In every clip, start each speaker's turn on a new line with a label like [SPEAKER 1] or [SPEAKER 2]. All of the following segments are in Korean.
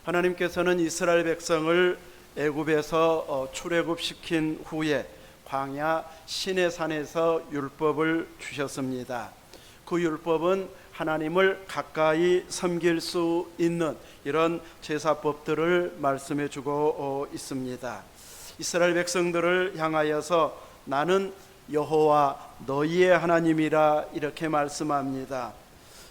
[SPEAKER 1] 하나님께서는 이스라엘 백성을 애굽에서 출애굽시킨 후에 광야 시내산에서 율법을 주셨습니다. 그 율법은 하나님을 가까이 섬길 수 있는 이런 제사법들을 말씀해 주고 있습니다. 이스라엘 백성들을 향하여서 나는 여호와 너희의 하나님이라 이렇게 말씀합니다.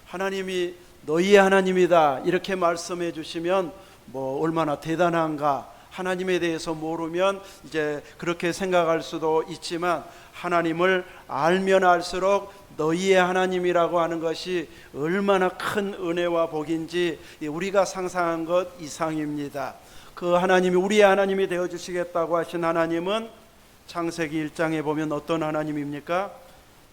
[SPEAKER 1] 하나님이 너희의 하나님이다 이렇게 말씀해 주시면 얼마나 대단한가, 하나님에 대해서 모르면 이제 그렇게 생각할 수도 있지만 하나님을 알면 알수록 너희의 하나님이라고 하는 것이 얼마나 큰 은혜와 복인지 우리가 상상한 것 이상입니다. 그 하나님이 우리의 하나님이 되어주시겠다고 하신 하나님은 창세기 1장에 보면 어떤 하나님입니까?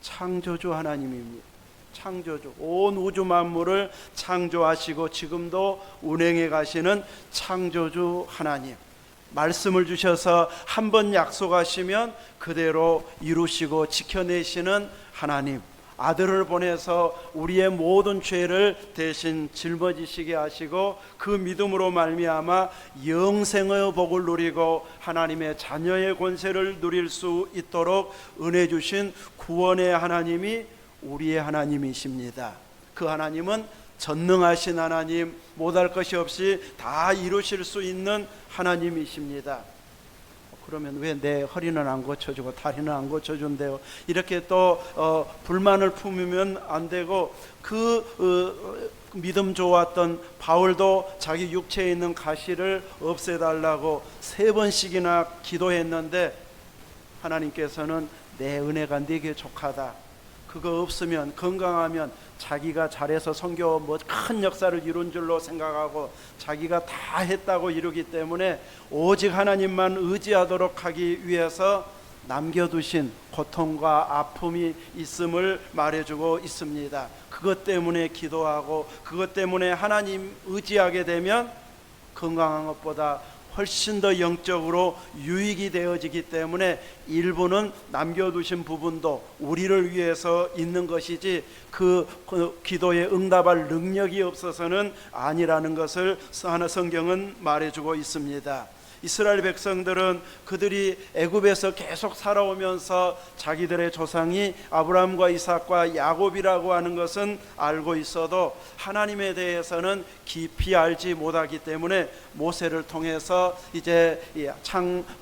[SPEAKER 1] 창조주 하나님입니다. 창조주, 온 우주 만물을 창조하시고 지금도 운행해 가시는 창조주 하나님, 말씀을 주셔서 한번 약속하시면 그대로 이루시고 지켜내시는 하나님, 아들을 보내서 우리의 모든 죄를 대신 짊어지시게 하시고 그 믿음으로 말미암아 영생의 복을 누리고 하나님의 자녀의 권세를 누릴 수 있도록 은혜 주신 구원의 하나님이 우리의 하나님이십니다. 그 하나님은 전능하신 하나님, 못할 것이 없이 다 이루실 수 있는 하나님이십니다. 그러면 왜 내 허리는 안 고쳐주고 다리는 안 고쳐준대요? 이렇게 또 불만을 품으면 안 되고, 믿음 좋았던 바울도 자기 육체에 있는 가시를 없애달라고 3번씩이나 기도했는데 하나님께서는 내 은혜가 네게 족하다, 그거 없으면, 건강하면 자기가 잘해서 선교 큰 역사를 이룬 줄로 생각하고 자기가 다 했다고 이루기 때문에 오직 하나님만 의지하도록 하기 위해서 남겨두신 고통과 아픔이 있음을 말해주고 있습니다. 그것 때문에 기도하고 그것 때문에 하나님 의지하게 되면 건강한 것보다 훨씬 더 영적으로 유익이 되어지기 때문에 일부는 남겨두신 부분도 우리를 위해서 있는 것이지 그 기도에 응답할 능력이 없어서는 아니라는 것을 성경은 말해주고 있습니다. 이스라엘 백성들은 그들이 애굽에서 계속 살아오면서 자기들의 조상이 아브라함과 이삭과 야곱이라고 하는 것은 알고 있어도 하나님에 대해서는 깊이 알지 못하기 때문에 모세를 통해서 이제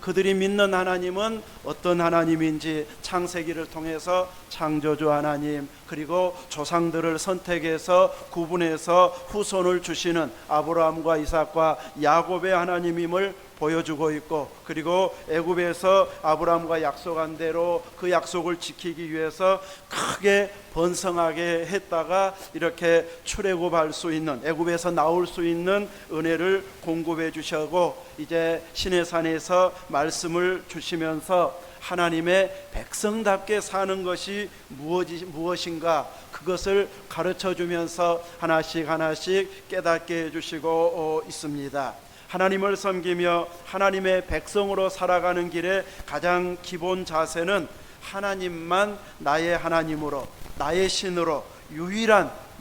[SPEAKER 1] 그들이 믿는 하나님은 어떤 하나님인지 창세기를 통해서 창조주 하나님, 그리고 조상들을 선택해서 구분해서 후손을 주시는 아브라함과 이삭과 야곱의 하나님임을 보여주고 있고, 그리고 애굽에서 아브라함과 약속한 대로 그 약속을 지키기 위해서 크게 번성하게 했다가 이렇게 출애굽할 수 있는, 애굽에서 나올 수 있는 은혜를 공급해 주시고 이제 시내산에서 말씀을 주시면서 하나님의 백성답게 사는 것이 무엇인가, 그것을 가르쳐 주면서 하나씩 하나씩 깨닫게 해주시고 있습니다. 하나님을 섬기며 하나님의 백성으로 살아가는 길에 가장 기본 자세는 하나님만 나의 하나님으로, 나의 신으로,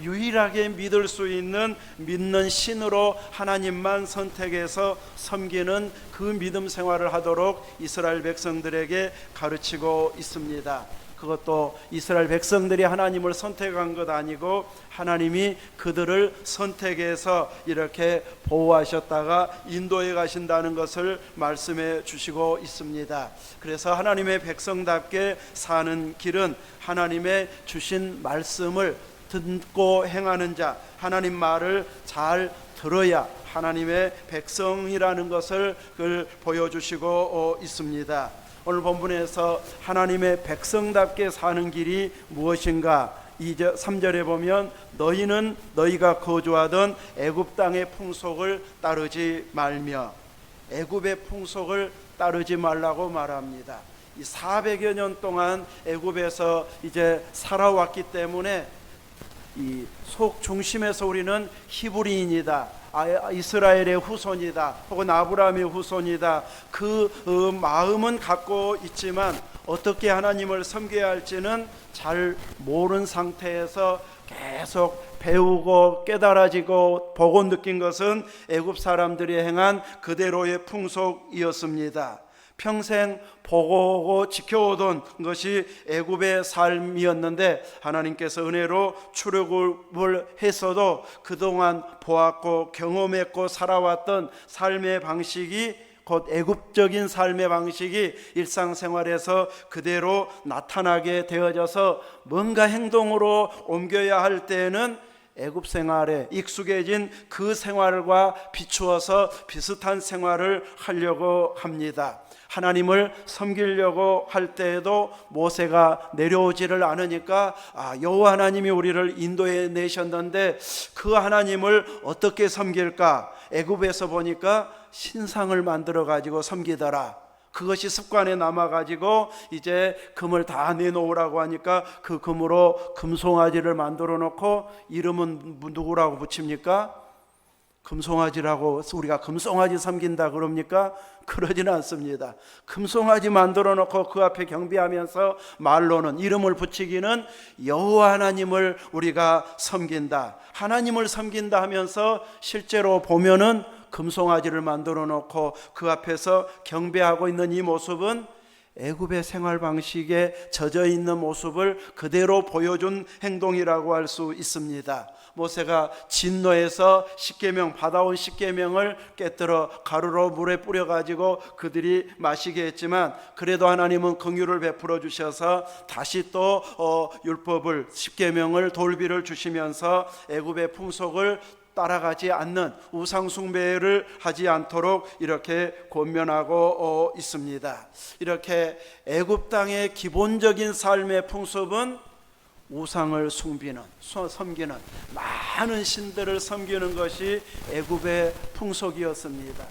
[SPEAKER 1] 유일하게 믿을 수 있는 믿는 신으로 하나님만 선택해서 섬기는 그 믿음 생활을 하도록 이스라엘 백성들에게 가르치고 있습니다. 그것도 이스라엘 백성들이 하나님을 선택한 것 아니고 하나님이 그들을 선택해서 이렇게 보호하셨다가 인도해 가신다는 것을 말씀해 주시고 있습니다. 그래서 하나님의 백성답게 사는 길은 하나님의 주신 말씀을 듣고 행하는 자, 하나님 말을 잘 들어야 하나님의 백성이라는 것을 보여주시고 있습니다. 오늘 본문에서 하나님의 백성답게 사는 길이 무엇인가, 3절에 보면 너희는 너희가 거주하던 애굽 땅의 풍속을 따르지 말며, 애굽의 풍속을 따르지 말라고 말합니다. 이 400여 년 동안 애굽에서 이제 살아왔기 때문에 이 속 중심에서 우리는 히브리인이다, 이스라엘의 후손이다, 혹은 아브라함의 후손이다, 그 마음은 갖고 있지만 어떻게 하나님을 섬겨야 할지는 잘 모르는 상태에서 계속 배우고 깨달아지고 보고 느낀 것은 애굽 사람들이 행한 그대로의 풍속이었습니다. 평생 보고 지켜오던 것이 애굽의 삶이었는데 하나님께서 은혜로 출애굽을 했어도 그동안 보았고 경험했고 살아왔던 삶의 방식이 곧 애굽적인 삶의 방식이 일상생활에서 그대로 나타나게 되어져서 뭔가 행동으로 옮겨야 할 때에는 애굽 생활에 익숙해진 그 생활과 비추어서 비슷한 생활을 하려고 합니다. 하나님을 섬기려고 할 때에도 모세가 내려오지를 않으니까 여호와 하나님이 우리를 인도해 내셨는데 그 하나님을 어떻게 섬길까? 애굽에서 보니까 신상을 만들어 가지고 섬기더라. 그것이 습관에 남아 가지고 이제 금을 다 내놓으라고 하니까 그 금으로 금송아지를 만들어 놓고 이름은 누구라고 붙입니까? 금송아지라고. 우리가 금송아지 섬긴다 그럽니까? 그러지는 않습니다. 금송아지 만들어 놓고 그 앞에 경배하면서 말로는 이름을 붙이기는 여호와 하나님을 우리가 섬긴다, 하나님을 섬긴다 하면서 실제로 보면은 금송아지를 만들어 놓고 그 앞에서 경배하고 있는 이 모습은 애굽의 생활 방식에 젖어 있는 모습을 그대로 보여준 행동이라고 할 수 있습니다. 모세가 진노에서 십계명 받아온 십계명을 깨뜨려 가루로 물에 뿌려 가지고 그들이 마시게 했지만 그래도 하나님은 긍휼을 베풀어 주셔서 다시 또 율법을 십계명을 돌비를 주시면서 애굽의 풍속을 따라가지 않는 우상 숭배를 하지 않도록 이렇게 권면하고 있습니다. 이렇게 애굽 땅의 기본적인 삶의 풍습은 우상을 섬기는 많은 신들을 섬기는 것이 애굽의 풍속이었습니다.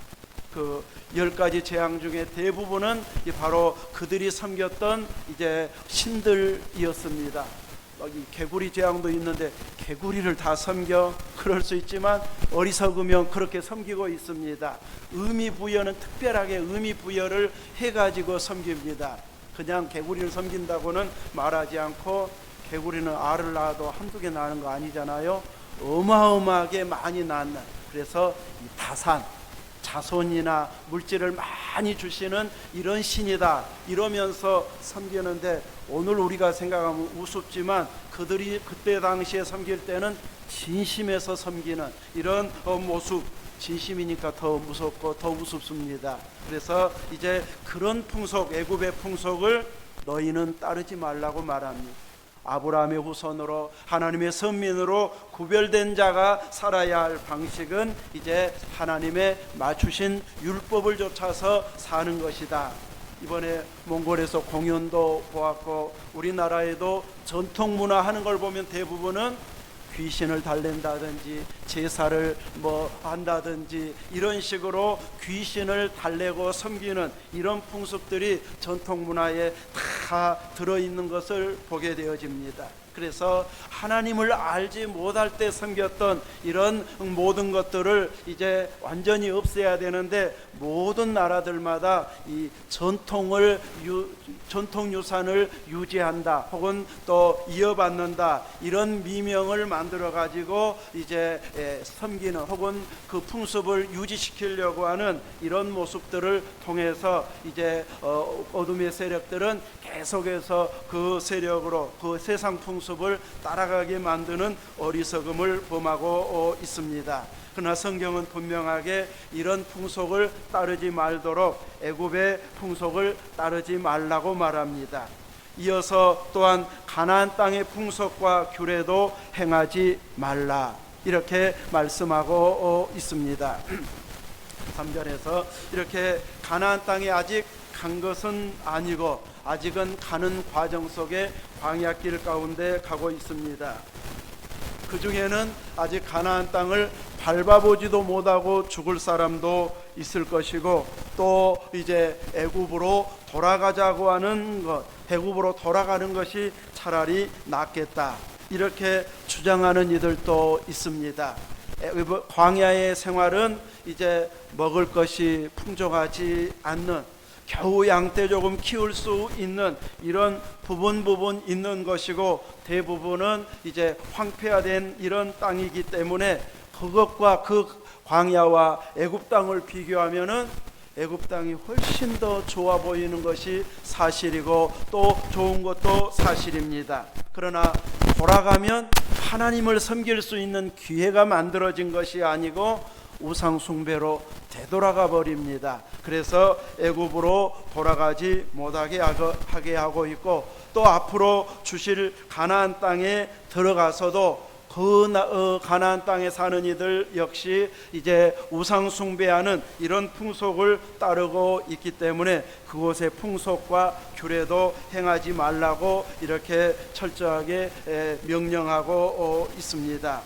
[SPEAKER 1] 그 10가지 재앙 중에 대부분은 바로 그들이 섬겼던 이제 신들이었습니다. 이 개구리 재앙도 있는데 개구리를 다 섬겨? 그럴 수 있지만 어리석으면 그렇게 섬기고 있습니다. 의미 부여는 특별하게 의미 부여를 해가지고 섬깁니다. 그냥 개구리를 섬긴다고는 말하지 않고, 개구리는 알을 낳아도 한두 개 낳는 거 아니잖아요. 어마어마하게 많이 낳는, 그래서 이 다산, 자손이나 물질을 많이 주시는 이런 신이다 이러면서 섬기는데, 오늘 우리가 생각하면 우습지만 그들이 그때 당시에 섬길 때는 진심에서 섬기는 이런 모습, 진심이니까 더 무섭고 더 우습습니다. 그래서 이제 그런 풍속, 애굽의 풍속을 너희는 따르지 말라고 말합니다. 아브라함의 후손으로 하나님의 선민으로 구별된 자가 살아야 할 방식은 이제 하나님의 맞추신 율법을 좇아서 사는 것이다. 이번에 몽골에서 공연도 보았고 우리나라에도 전통 문화 하는 걸 보면 대부분은 귀신을 달랜다든지 제사를 한다든지 이런 식으로 귀신을 달래고 섬기는 이런 풍습들이 전통 문화에 다 들어있는 것을 보게 되어집니다. 그래서 하나님을 알지 못할 때 섬겼던 이런 모든 것들을 이제 완전히 없애야 되는데, 모든 나라들마다 이 전통 유산을 유지한다 혹은 또 이어받는다 이런 미명을 만들어 가지고 이제 섬기는 혹은 그 풍습을 유지시키려고 하는 이런 모습들을 통해서 이제 어둠의 세력들은 계속해서 그 세력으로 그 세상 풍습을 따라가게 만드는 어리석음을 범하고 있습니다. 그러나 성경은 분명하게 이런 풍속을 따르지 말도록 애굽의 풍속을 따르지 말라고 말합니다. 이어서 또한 가나안 땅의 풍속과 규례도 행하지 말라 이렇게 말씀하고 있습니다. 3절에서 이렇게 가나안 땅에 아직 간 것은 아니고 아직은 가는 과정 속에 광야길 가운데 가고 있습니다. 그 중에는 아직 가나안 땅을 밟아보지도 못하고 죽을 사람도 있을 것이고, 또 이제 애굽으로 돌아가자고 하는 것, 애굽으로 돌아가는 것이 차라리 낫겠다 이렇게 주장하는 이들도 있습니다. 광야의 생활은 이제 먹을 것이 풍족하지 않는, 겨우 양떼 조금 키울 수 있는 이런 부분 있는 것이고, 대부분은 이제 황폐화된 이런 땅이기 때문에 그것과 그 광야와 애굽 땅을 비교하면은 애굽 땅이 훨씬 더 좋아 보이는 것이 사실이고 또 좋은 것도 사실입니다. 그러나 돌아가면 하나님을 섬길 수 있는 기회가 만들어진 것이 아니고 우상 숭배로 되돌아가 버립니다. 그래서 애굽으로 돌아가지 못하게 하게 하고 있고, 또 앞으로 주실 가나안 땅에 들어가서도 그 가나안 땅에 사는 이들 역시 이제 우상 숭배하는 이런 풍속을 따르고 있기 때문에 그곳의 풍속과 규례도 행하지 말라고 이렇게 철저하게 명령하고 있습니다.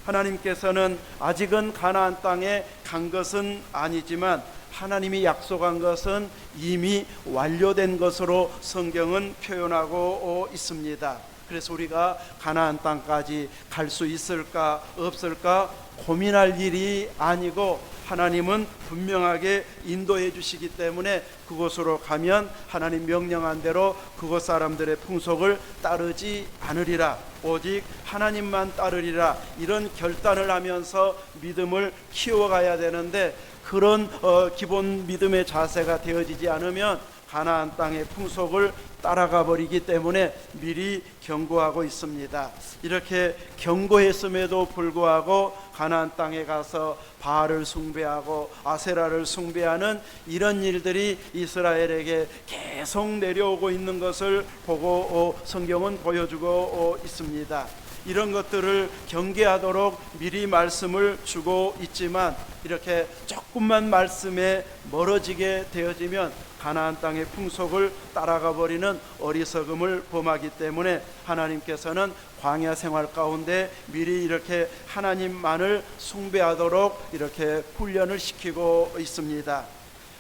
[SPEAKER 1] 하나님께서는 아직은 가나안 땅에 간 것은 아니지만 하나님이 약속한 것은 이미 완료된 것으로 성경은 표현하고 있습니다. 그래서 우리가 가나안 땅까지 갈 수 있을까 없을까 고민할 일이 아니고, 하나님은 분명하게 인도해 주시기 때문에 그곳으로 가면 하나님 명령한 대로 그곳 사람들의 풍속을 따르지 않으리라, 오직 하나님만 따르리라, 이런 결단을 하면서 믿음을 키워가야 되는데, 그런 기본 믿음의 자세가 되어지지 않으면 가나안 땅의 풍속을 따라가 버리기 때문에 미리 경고하고 있습니다. 이렇게 경고했음에도 불구하고 가나안 땅에 가서 바알을 숭배하고 아세라를 숭배하는 이런 일들이 이스라엘에게 계속 내려오고 있는 것을 보고 성경은 보여주고 있습니다. 이런 것들을 경계하도록 미리 말씀을 주고 있지만, 이렇게 조금만 말씀에 멀어지게 되어지면 가나안 땅의 풍속을 따라가 버리는 어리석음을 범하기 때문에 하나님께서는 광야 생활 가운데 미리 이렇게 하나님만을 숭배하도록 이렇게 훈련을 시키고 있습니다.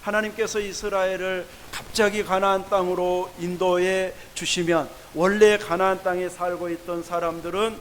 [SPEAKER 1] 하나님께서 이스라엘을 갑자기 가나안 땅으로 인도해 주시면 원래 가나안 땅에 살고 있던 사람들은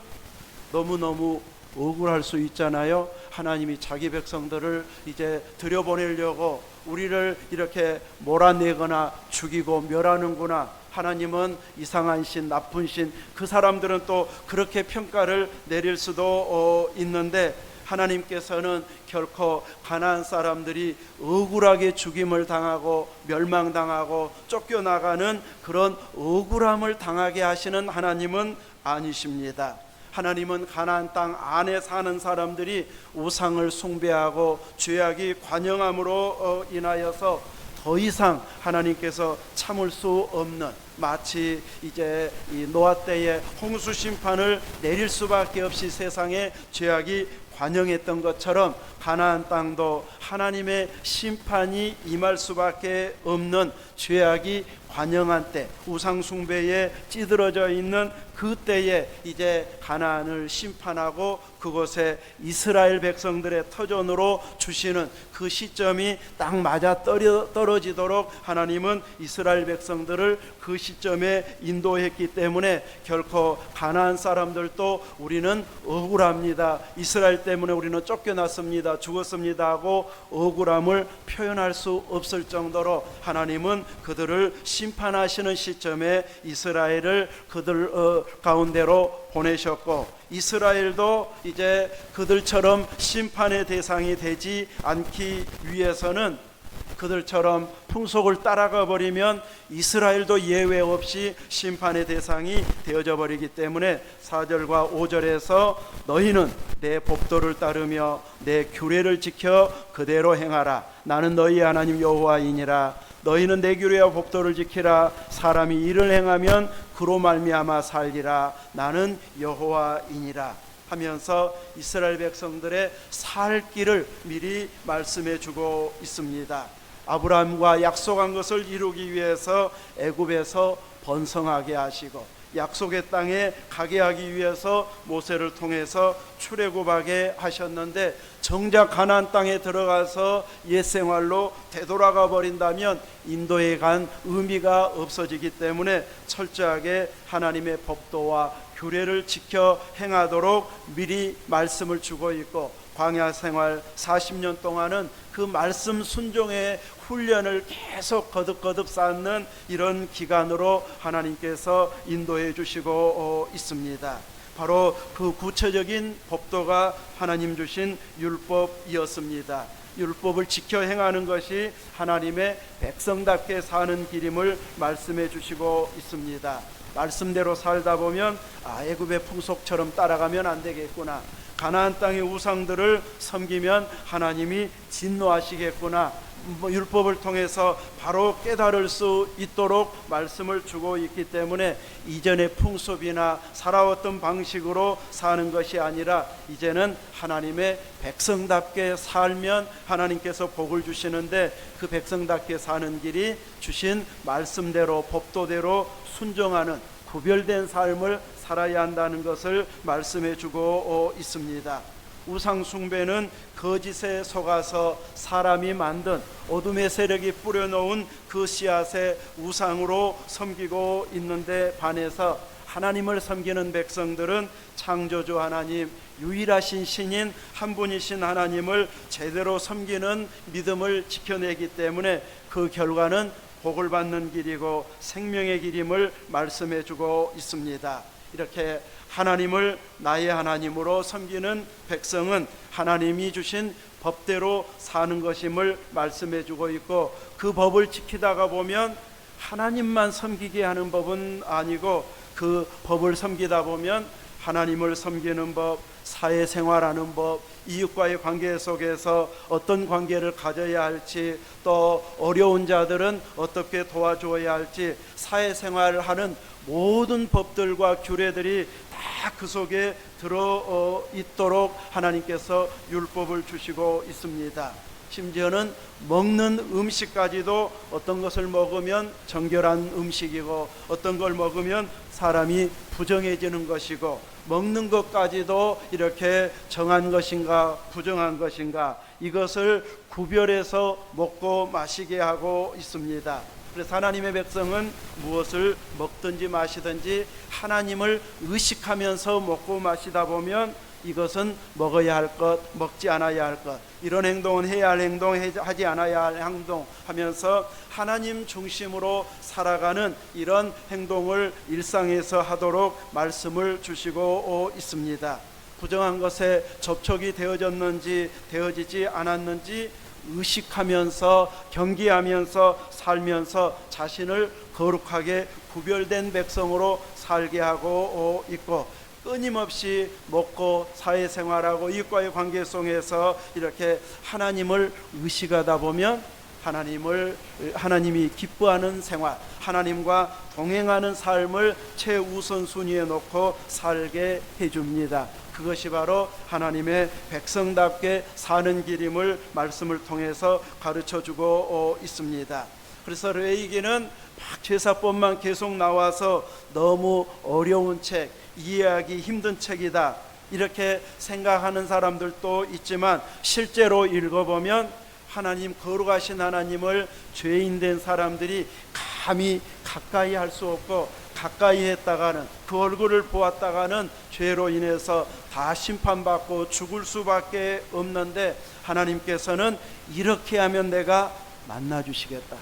[SPEAKER 1] 너무너무 억울할 수 있잖아요. 하나님이 자기 백성들을 이제 들여보내려고 우리를 이렇게 몰아내거나 죽이고 멸하는구나, 하나님은 이상한 신, 나쁜 신, 그 사람들은 또 그렇게 평가를 내릴 수도 있는데, 하나님께서는 결코 가나안 사람들이 억울하게 죽임을 당하고 멸망당하고 쫓겨나가는 그런 억울함을 당하게 하시는 하나님은 아니십니다. 하나님은 가나안 땅 안에 사는 사람들이 우상을 숭배하고 죄악이 관영함으로 인하여서 더 이상 하나님께서 참을 수 없는, 마치 이제 이 노아 때에 홍수 심판을 내릴 수밖에 없이 세상에 죄악이 관영했던 것처럼 가나안 땅도 하나님의 심판이 임할 수밖에 없는 죄악이 관영한 때, 우상 숭배에 찌들어져 있는 그 때에 이제 가나안을 심판하고 그곳에 이스라엘 백성들의 터전으로 주시는 그 시점이 딱 맞아 떨어지도록 하나님은 이스라엘 백성들을 그 시점에 인도했기 때문에 결코 가나안 사람들도 우리는 억울합니다, 이스라엘 때문에 우리는 쫓겨났습니다, 죽었습니다 하고 억울함을 표현할 수 없을 정도로 하나님은 그들을 심판하시는 시점에 이스라엘을 그들 가운데로 보내셨고, 이스라엘도 이제 그들처럼 심판의 대상이 되지 않기 위해서는 그들처럼 풍속을 따라가 버리면 이스라엘도 예외 없이 심판의 대상이 되어져 버리기 때문에 4절과 5절에서 너희는 내 법도를 따르며 내 규례를 지켜 그대로 행하라, 나는 너희 하나님 여호와이니라. 너희는 내 규례와 법도를 지키라. 사람이 이를 행하면 그로 말미암아 살리라. 나는 여호와이니라 하면서 이스라엘 백성들의 살 길을 미리 말씀해 주고 있습니다. 아브라함과 약속한 것을 이루기 위해서 애굽에서 번성하게 하시고 약속의 땅에 가게 하기 위해서 모세를 통해서 출애굽하게 하셨는데, 정작 가나안 땅에 들어가서 옛 생활로 되돌아가 버린다면 인도에 간 의미가 없어지기 때문에 철저하게 하나님의 법도와 규례를 지켜 행하도록 미리 말씀을 주고 있고, 광야 생활 40년 동안은 그 말씀 순종의 훈련을 계속 거듭거듭 쌓는 이런 기간으로 하나님께서 인도해 주시고 있습니다. 바로 그 구체적인 법도가 하나님 주신 율법이었습니다. 율법을 지켜 행하는 것이 하나님의 백성답게 사는 길임을 말씀해 주시고 있습니다. 말씀대로 살다 보면 애굽의 풍속처럼 따라가면 안 되겠구나, 가나안 땅의 우상들을 섬기면 하나님이 진노하시겠구나, 율법을 통해서 바로 깨달을 수 있도록 말씀을 주고 있기 때문에 이전의 풍습이나 살아왔던 방식으로 사는 것이 아니라 이제는 하나님의 백성답게 살면 하나님께서 복을 주시는데, 그 백성답게 사는 길이 주신 말씀대로 법도대로 순종하는 구별된 삶을 살아야 한다는 것을 말씀해 주고 있습니다. 우상 숭배는 거짓에 속아서 사람이 만든 어둠의 세력이 뿌려놓은 그 씨앗의 우상으로 섬기고 있는데 반해서 하나님을 섬기는 백성들은 창조주 하나님, 유일하신 신인 한 분이신 하나님을 제대로 섬기는 믿음을 지켜내기 때문에 그 결과는 복을 받는 길이고 생명의 길임을 말씀해 주고 있습니다. 이렇게 하나님을 나의 하나님으로 섬기는 백성은 하나님이 주신 법대로 사는 것임을 말씀해 주고 있고, 그 법을 지키다가 보면 하나님만 섬기게 하는 법은 아니고 그 법을 섬기다 보면 하나님을 섬기는 법, 사회생활하는 법, 이웃과의 관계 속에서 어떤 관계를 가져야 할지, 또 어려운 자들은 어떻게 도와줘야 할지, 사회생활하는 모든 법들과 규례들이 다 그 속에 들어 있도록 하나님께서 율법을 주시고 있습니다. 심지어는 먹는 음식까지도 어떤 것을 먹으면 정결한 음식이고 어떤 걸 먹으면 사람이 부정해지는 것이고, 먹는 것까지도 이렇게 정한 것인가 부정한 것인가, 이것을 구별해서 먹고 마시게 하고 있습니다. 그래서 하나님의 백성은 무엇을 먹든지 마시든지 하나님을 의식하면서 먹고 마시다 보면 이것은 먹어야 할 것, 먹지 않아야 할 것, 이런 행동은 해야 할 행동, 하지 않아야 할 행동 하면서 하나님 중심으로 살아가는 이런 행동을 일상에서 하도록 말씀을 주시고 있습니다. 부정한 것에 접촉이 되어졌는지 되어지지 않았는지 의식하면서 경계하면서 살면서 자신을 거룩하게 구별된 백성으로 살게 하고 있고, 끊임없이 먹고 사회생활하고 이웃과의 관계 속에서 이렇게 하나님을 의식하다 보면 하나님이 기뻐하는 생활, 하나님과 동행하는 삶을 최우선순위에 놓고 살게 해줍니다. 그것이 바로 하나님의 백성답게 사는 길임을 말씀을 통해서 가르쳐주고 있습니다. 그래서 레위기는 막 제사법만 계속 나와서 너무 어려운 책, 이해하기 힘든 책이다 이렇게 생각하는 사람들도 있지만, 실제로 읽어보면 하나님, 거룩하신 하나님을 죄인된 사람들이 감히 가까이 할 수 없고, 가까이 했다가는 그 얼굴을 보았다가는 죄로 인해서 다 심판받고 죽을 수밖에 없는데, 하나님께서는 이렇게 하면 내가 만나주시겠다,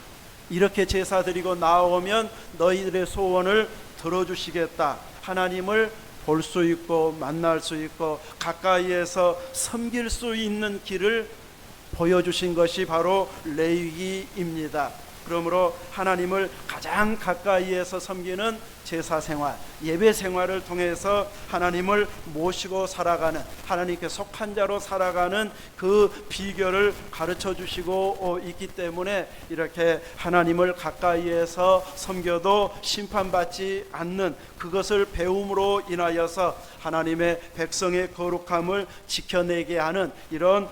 [SPEAKER 1] 이렇게 제사 드리고 나오면 너희들의 소원을 들어주시겠다, 하나님을 볼 수 있고 만날 수 있고 가까이에서 섬길 수 있는 길을 보여주신 것이 바로 레위기입니다. 그러므로 하나님을 가장 가까이에서 섬기는 제사 생활, 예배 생활을 통해서 하나님을 모시고 살아가는, 하나님께 속한 자로 살아가는 그 비결을 가르쳐 주시고 있기 때문에 이렇게 하나님을 가까이에서 섬겨도 심판받지 않는 그것을 배움으로 인하여서 하나님의 백성의 거룩함을 지켜내게 하는 이런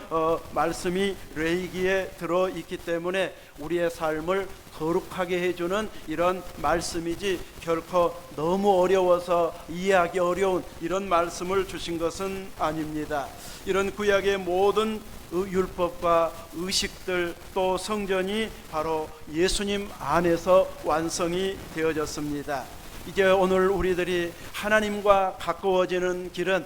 [SPEAKER 1] 말씀이 레위기에 들어있기 때문에 우리의 삶을 거룩하게 해주는 이런 말씀이지, 결코 너무 어려워서 이해하기 어려운 이런 말씀을 주신 것은 아닙니다. 이런 구약의 모든 율법과 의식들, 또 성전이 바로 예수님 안에서 완성이 되어졌습니다. 이제 오늘 우리들이 하나님과 가까워지는 길은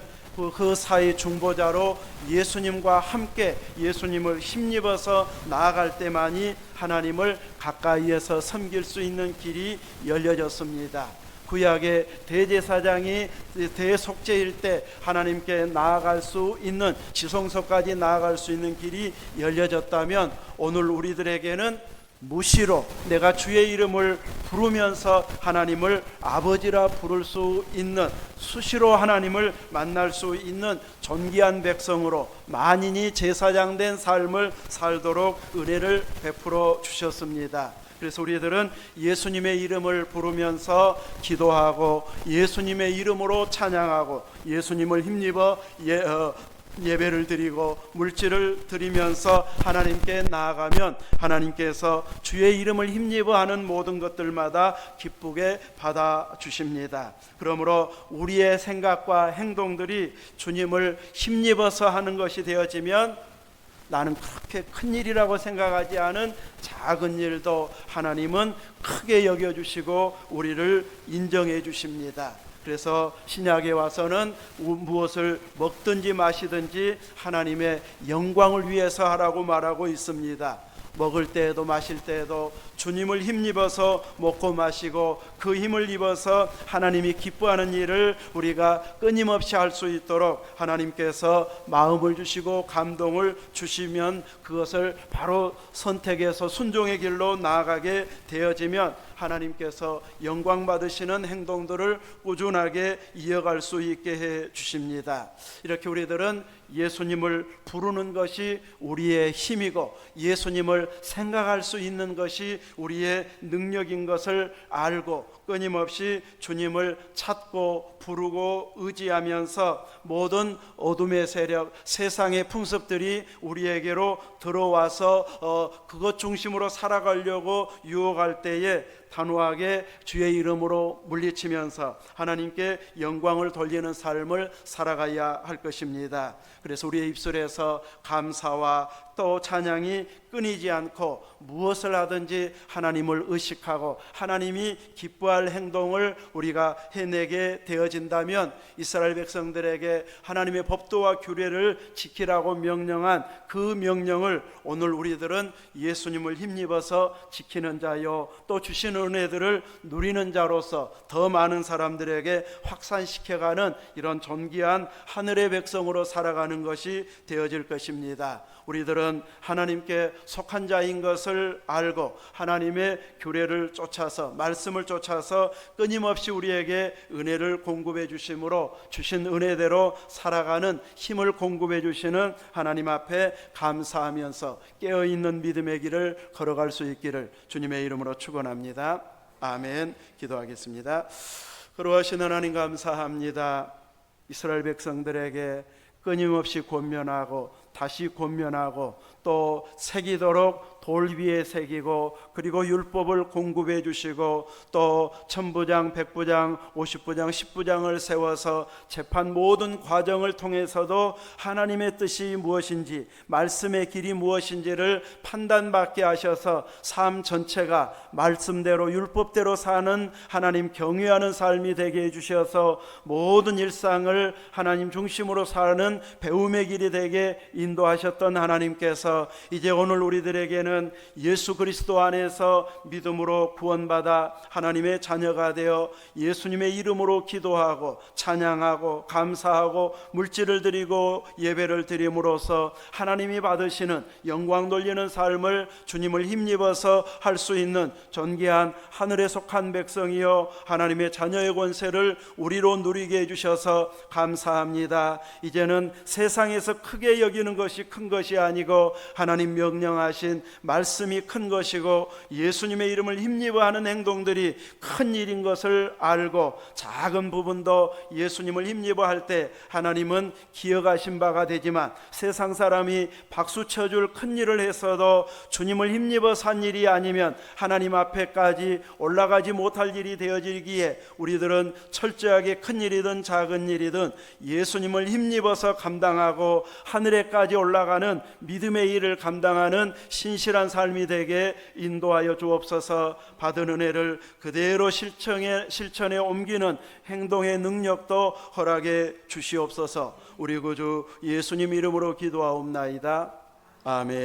[SPEAKER 1] 그 사이 중보자로 예수님과 함께 예수님을 힘입어서 나아갈 때만이 하나님을 가까이에서 섬길 수 있는 길이 열려졌습니다. 구약의 대제사장이 대속죄일 때 하나님께 나아갈 수 있는, 지성소까지 나아갈 수 있는 길이 열려졌다면 오늘 우리들에게는 무시로 내가 주의 이름을 부르면서 하나님을 아버지라 부를 수 있는, 수시로 하나님을 만날 수 있는 존귀한 백성으로 만인이 제사장 된 삶을 살도록 은혜를 베풀어 주셨습니다. 그래서 우리들은 예수님의 이름을 부르면서 기도하고 예수님의 이름으로 찬양하고 예수님을 힘입어 예배를 드리고 물질을 드리면서 하나님께 나아가면 하나님께서 주의 이름을 힘입어 하는 모든 것들마다 기쁘게 받아주십니다. 그러므로 우리의 생각과 행동들이 주님을 힘입어서 하는 것이 되어지면 나는 그렇게 큰 일이라고 생각하지 않은 작은 일도 하나님은 크게 여겨주시고 우리를 인정해 주십니다. 그래서 신약에 와서는 무엇을 먹든지 마시든지 하나님의 영광을 위해서 하라고 말하고 있습니다. 먹을 때에도 마실 때에도 주님을 힘입어서 먹고 마시고 그 힘을 입어서 하나님이 기뻐하는 일을 우리가 끊임없이 할 수 있도록 하나님께서 마음을 주시고 감동을 주시면 그것을 바로 선택해서 순종의 길로 나아가게 되어지면 하나님께서 영광 받으시는 행동들을 꾸준하게 이어갈 수 있게 해 주십니다. 이렇게 우리들은 예수님을 부르는 것이 우리의 힘이고 예수님을 생각할 수 있는 것이 우리의 능력인 것을 알고 끊임없이 주님을 찾고 부르고 의지하면서 모든 어둠의 세력, 세상의 풍습들이 우리에게로 들어와서 그것 중심으로 살아가려고 유혹할 때에 단호하게 주의 이름으로 물리치면서 하나님께 영광을 돌리는 삶을 살아가야 할 것입니다. 그래서 우리의 입술에서 감사와 또 찬양이 끊이지 않고 무엇을 하든지 하나님을 의식하고 하나님이 기뻐할 행동을 우리가 해내게 되어진다면 이스라엘 백성들에게 하나님의 법도와 규례를 지키라고 명령한 그 명령을 오늘 우리들은 예수님을 힘입어서 지키는 자요 또 주시는 은혜들을 누리는 자로서 더 많은 사람들에게 확산시켜가는 이런 존귀한 하늘의 백성으로 살아가는 것이 되어질 것입니다. 우리들은 하나님께 속한 자인 것을 알고 하나님의 규례를 쫓아서 말씀을 쫓아서 끊임없이 우리에게 은혜를 공급해 주심으로 주신 은혜대로 살아가는 힘을 공급해 주시는 하나님 앞에 감사하면서 깨어있는 믿음의 길을 걸어갈 수 있기를 주님의 이름으로 축원합니다. 아멘. 기도하겠습니다. 거룩하신 하나님 감사합니다. 이스라엘 백성들에게 끊임없이 권면하고 다시 권면하고 또 새기도록 돌 위에 새기고 그리고 율법을 공급해 주시고 또 천부장, 백부장, 50부장, 10부장을 세워서 재판 모든 과정을 통해서도 하나님의 뜻이 무엇인지 말씀의 길이 무엇인지를 판단받게 하셔서 삶 전체가 말씀대로 율법대로 사는 하나님 경외하는 삶이 되게 해주셔서 모든 일상을 하나님 중심으로 사는 배움의 길이 되게 인도하셨던 하나님께서 이제 오늘 우리들에게는 예수 그리스도 안에서 믿음으로 구원받아 하나님의 자녀가 되어 예수님의 이름으로 기도하고 찬양하고 감사하고 물질을 드리고 예배를 드림으로써 하나님이 받으시는 영광 돌리는 삶을 주님을 힘입어서 할 수 있는 존귀한 하늘에 속한 백성이요 하나님의 자녀의 권세를 우리로 누리게 해주셔서 감사합니다. 이제는 세상에서 크게 여기는 것이 큰 것이 아니고 하나님 명령하신 말씀이 큰 것이고 예수님의 이름을 힘입어 하는 행동들이 큰 일인 것을 알고 작은 부분도 예수님을 힘입어 할 때 하나님은 기억하신 바가 되지만 세상 사람이 박수 쳐줄 큰 일을 했어도 주님을 힘입어 산 일이 아니면 하나님 앞에까지 올라가지 못할 일이 되어지기에 우리들은 철저하게 큰 일이든 작은 일이든 예수님을 힘입어서 감당하고 하늘에까지 올라가는 믿음의 주님의 일을 감당하는 신실한 삶이 되게 인도하여 주옵소서. 받은 은혜를 그대로 실천에 옮기는 행동의 능력도 허락해 주시옵소서. 우리 구주 예수님 이름으로 기도하옵나이다. 아멘.